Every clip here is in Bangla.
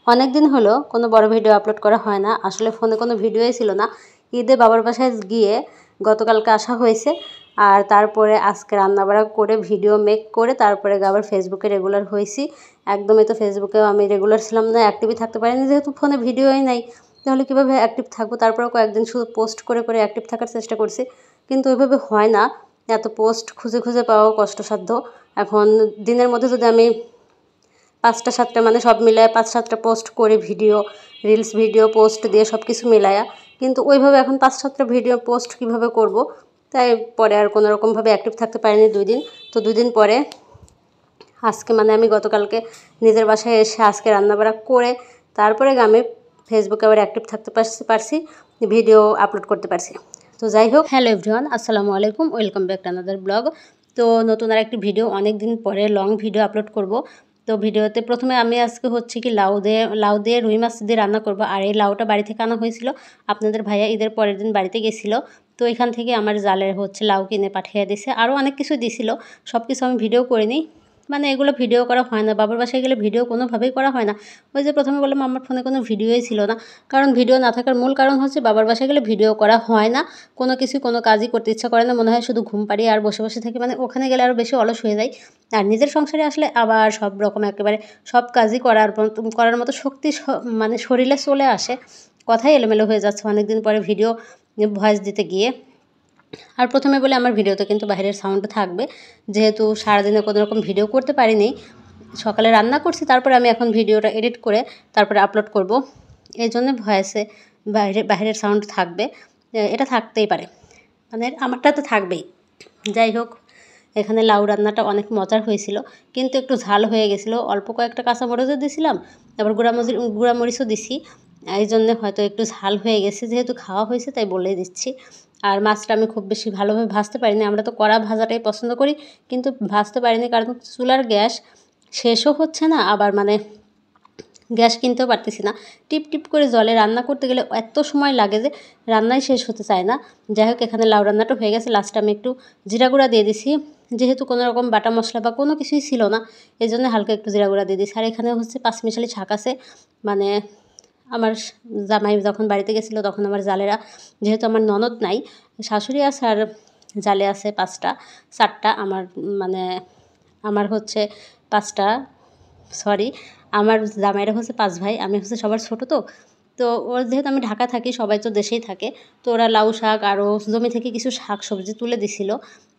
অনেক দিন হলো কোনো বড় ভিডিও আপলোড করা হয় না। আসলে ফোনে কোনো ভিডিওই ছিল না। ঈদে বাবার বাসায় গিয়ে গতকালকে আসা হয়েছে। আর তারপরে আজকে রান্নাবাড়া করে ভিডিও মেক করে তারপরে আবার ফেসবুকে রেগুলার হয়েছি। একদমই তো ফেসবুকেও আমি রেগুলার ছিলাম না, অ্যাক্টিভই থাকতে পারিনি যেহেতু ফোনে ভিডিওই নাই। তাহলে কীভাবে অ্যাক্টিভ থাকবো? তারপরেও কয়েকদিন শুধু পোস্ট করে অ্যাক্টিভ থাকার চেষ্টা করছি। কিন্তু ওইভাবে হয় না। এত পোস্ট খুঁজে খুঁজে পাওয়াও কষ্টসাধ্য। এখন দিনের মধ্যে যদি আমি 5টা 7টা মানে সব মিলায়া 5-7টা পোস্ট করি, ভিডিও রিলস ভিডিও পোস্ট দিয়ে সব কিছু মিলায়া, কিন্তু ওইভাবে এখন 5-7টা ভিডিও পোস্ট কীভাবে করব? তাই পরে আর কোনো রকমভাবে অ্যাক্টিভ থাকতে পারিনি 2 দিন। তো 2 দিন পরে আজকে মানে আমি গতকালকে নিজের বাসায় এসে আজকে রান্নাবাড়া করে তারপরে আমি ফেসবুকে আবার অ্যাক্টিভ থাকতে পারছি, ভিডিও আপলোড করতে পারছি। তো যাই হোক, হ্যালো এভরিওয়ান, আসসালামু আলাইকুম, welcome back to another blog. তো নতুন আর একটি ভিডিও, অনেক দিন পরে লং ভিডিও আপলোড করব। তো ভিডিওতে প্রথমে আমি আজকে হচ্ছে কি লাউ দিয়ে রুই মাছ দিয়ে রান্না করব। আর এই লাউটা বাড়ি থেকে আনা হয়েছিল, আপনাদের ভাইয়া ঈদের পরের দিন বাড়িতে গেছিলো। তো এখান থেকে আমার জালের হচ্ছে লাউ কিনে পাঠিয়ে দিছে, আরও অনেক কিছু দিছিল। সব কিছু আমি ভিডিও করিনি, মানে এগুলো ভিডিও করা হয় না। বাবার বাসায় গেলে ভিডিও কোনোভাবেই করা হয় না। ওই যে প্রথমে বললাম আমার ফোনে কোনো ভিডিওই ছিল না। কারণ ভিডিও না থাকার মূল কারণ হচ্ছে বাবার বাসায় গেলে ভিডিও করা হয় না। কোনো কাজই করতে ইচ্ছা করে না, মনে হয় শুধু ঘুম পাড়ি আর বসে বসে থাকি। মানে ওখানে গেলে আরও বেশি অলস হয়ে যায়। আর নিজের সংসারে আসলে আবার সব রকম একেবারে সব কাজই করার মতো শক্তি মানে শরীরে চলে আসে। কথাই এলোমেলো হয়ে যাচ্ছে অনেক দিন পরে ভিডিও ভয়েস দিতে গিয়ে। আর প্রথমে বলে আমার ভিডিওতে কিন্তু বাইরের সাউন্ড থাকবে, যেহেতু সারাদিনে কোনো রকম ভিডিও করতে পারিনি। সকালে রান্না করছি, তারপরে আমি এখন ভিডিওটা এডিট করে তারপরে আপলোড করব। এই জন্য ভয়েসে বাইরের সাউন্ড থাকবে, এটা থাকতেই পারে, মানে আমারটা তো থাকবেই। যাই হোক, এখানে লাউ রান্নাটা অনেক মজার হয়েছিল, কিন্তু একটু ঝাল হয়ে গেছিলো। অল্প কয়েকটা কাঁচামরিচও দিছিলাম, তারপর গুঁড়ামরিচও দিছি। এই জন্য হয়তো একটু ঝাল হয়ে গেছে, যেহেতু খাওয়া হয়েছে তাই বলেই দিচ্ছি। আর মাছটা আমি খুব বেশি ভালোভাবে ভাজতে পারিনি। আমরা তো কড়া ভাজাটাই পছন্দ করি, কিন্তু ভাজতে পারিনি কারণ চুলার গ্যাস শেষও হচ্ছে না, আবার মানে গ্যাস কিনতেও পারতেছি না। টিপ টিপ করে জলে রান্না করতে গেলে এত সময় লাগে যে রান্নাই শেষ হতে চায় না। যাই হোক, এখানে লাউ রান্নাটা হয়ে গেছে। লাস্টে আমি একটু জিরা গুঁড়া দিয়ে দিছি, যেহেতু কোনো রকম বাটা মশলা বা কোনো কিছুই ছিল না, এই জন্য হালকা একটু জিরা গুঁড়া দিয়ে দিছি। আর এখানে হচ্ছে 5 মিশালি শাক আছে। মানে আমার জামাই যখন বাড়িতে গেছিলো তখন আমার জালেরা, যেহেতু আমার ননদ নাই, শাশুড়ি আছে আর জালে আছে 4টা। মানে আমার হচ্ছে 5টা, সরি, আমার জামাইরা হচ্ছে 5 ভাই, আমি হচ্ছে সবার ছোটো। তো ওর যেহেতু আমি ঢাকা থাকি, সবাই তো দেশেই থাকে। তো ওরা লাউ শাক আরও জমি থেকে কিছু শাক সবজি তুলে দিছিল,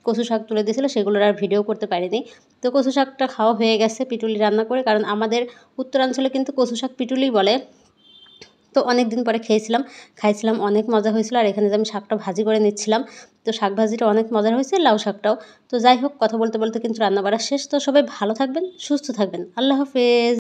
কচু শাক তুলে দিয়েছিলো, সেগুলোর আর ভিডিও করতে পারিনি। তো কচু শাকটা খাওয়া হয়ে গেছে পিটুলি রান্না করে, কারণ আমাদের উত্তরাঞ্চলে কিন্তু কচু শাক পিটুলি বলে। তো অনেক দিন পরে খাইছিলাম, অনেক মজা হয়েছিল। আর এখানে যে আমি শাকটা ভাজি করে নিচ্ছিলাম, তো শাক ভাজিটা অনেক মজার হয়েছে, লাউ শাকটাও। তো যাই হোক, কথা বলতে বলতে কিন্তু রান্না বাড়া শেষ। তো সবাই ভালো থাকবেন, সুস্থ থাকবেন, আল্লাহ হাফেজ।